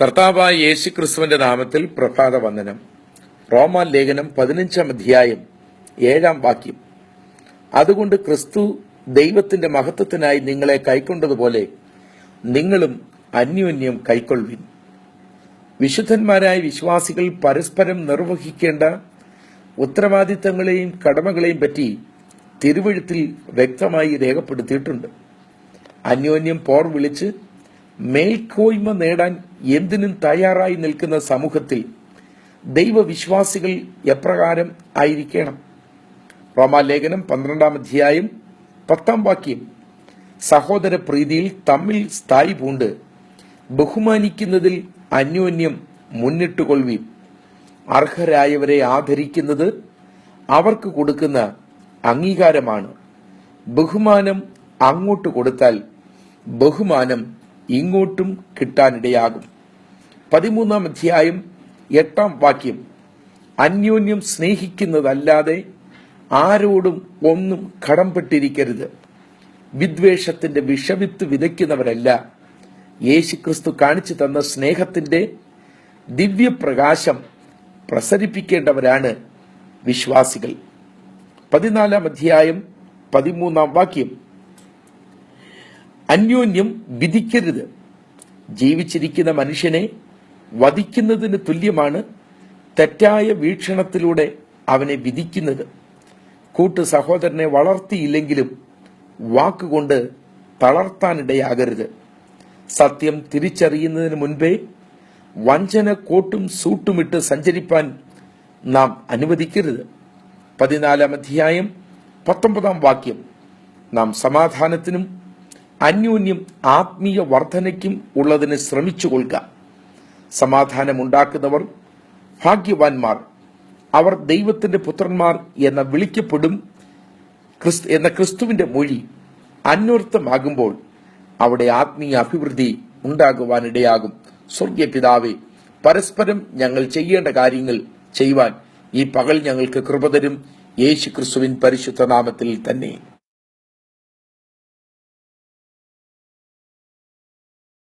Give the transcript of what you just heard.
കർത്താവായ യേശുക്രിസ്തുവിന്റെ നാമത്തിൽ പ്രഭാത വന്ദനം. റോമാ ലേഖനം 15-ാം അധ്യായം 7-ാം വാക്യം. അതുകൊണ്ട് ക്രിസ്തു ദൈവത്തിന്റെ മഹത്വത്തിനായി നിങ്ങളെ കൈക്കൊണ്ടതുപോലെ നിങ്ങളും അന്യോന്യം കൈക്കൊള്ളുവിൻ. വിശുദ്ധന്മാരായ വിശ്വാസികൾ പരസ്പരം നിർവഹിക്കേണ്ട ഉത്തരവാദിത്തങ്ങളെയും കടമകളെയും പറ്റി തിരുവെഴുത്തിൽ വ്യക്തമായി രേഖപ്പെടുത്തിയിട്ടുണ്ട്. അന്യോന്യം പോർ വിളിച്ച് മേൽക്കോയ്മ നേടാൻ എന്തിനും തയ്യാറായി നിൽക്കുന്ന സമൂഹത്തിൽ ദൈവവിശ്വാസികൾ എപ്രകാരം ആയിരിക്കണം? റോമാലേഖനം 12-ാം അധ്യായം 10-ാം വാക്യം. സഹോദര പ്രീതിയിൽ തമ്മിൽ സ്ഥായി പൂണ്ട് ബഹുമാനിക്കുന്നതിൽ അന്യോന്യം മുന്നിട്ടുകൊള്ളുവീൻ. അർഹരായവരെ ആദരിക്കുന്നത് അവർക്ക് കൊടുക്കുന്ന അംഗീകാരമാണ്. ബഹുമാനം അങ്ങോട്ട് കൊടുത്താൽ ബഹുമാനം ഇങ്ങോട്ടും കിട്ടാനിടയാകും. 13-ാം അധ്യായം 8-ാം വാക്യം. അന്യോന്യം സ്നേഹിക്കുന്നതല്ലാതെ ആരോടും ഒന്നും കടംപെട്ടിരിക്കരുത്. വിദ്വേഷത്തിന്റെ വിഷവിത്ത് വിതയ്ക്കുന്നവരല്ല, യേശുക്രിസ്തു കാണിച്ചു തന്ന സ്നേഹത്തിന്റെ ദിവ്യപ്രകാശം പ്രസരിപ്പിക്കേണ്ടവരാണ് വിശ്വാസികൾ. 14-ാം അധ്യായം 13-ാം വാക്യം. അന്യോന്യം വിധിക്കരുത്. ജീവിച്ചിരിക്കുന്ന മനുഷ്യനെ വധിക്കുന്നതിന് തുല്യമാണ് തെറ്റായ വീക്ഷണത്തിലൂടെ അവനെ വിധിക്കുന്നത്. കൂട്ടു സഹോദരനെ വളർത്തിയില്ലെങ്കിലും വാക്കുകൊണ്ട് തളർത്താനിടയാകരുത്. സത്യം തിരിച്ചറിയുന്നതിന് മുൻപേ വഞ്ചന കോട്ടും സൂട്ടുമിട്ട് സഞ്ചരിപ്പാൻ നാം അനുവദിക്കരുത്. 14-ാം അധ്യായം 19-ാം വാക്യം. നാം സമാധാനത്തിനും അന്യോന്യം ആത്മീയ വർധനയ്ക്കും ഉള്ളതിന് ശ്രമിച്ചുകൊള്ളുക. സമാധാനമുണ്ടാക്കുന്നവർ ഭാഗ്യവാന്മാർ, അവർ ദൈവത്തിന്റെ പുത്രന്മാർ എന്ന് വിളിക്കപ്പെടും എന്ന ക്രിസ്തുവിന്റെ മൊഴി അന്വർത്ഥമാകുമ്പോൾ അവിടെ ആത്മീയ അഭിവൃദ്ധി ഉണ്ടാകുവാനിടയാകും. സ്വർഗീയ പിതാവേ, പരസ്പരം ഞങ്ങൾ ചെയ്യേണ്ട കാര്യങ്ങൾ ചെയ്യുവാൻ ഈ പകൽ ഞങ്ങൾക്ക് കൃപ തരും. യേശുക്രിസ്തുവിൻ പരിശുദ്ധ നാമത്തിൽ തന്നെ.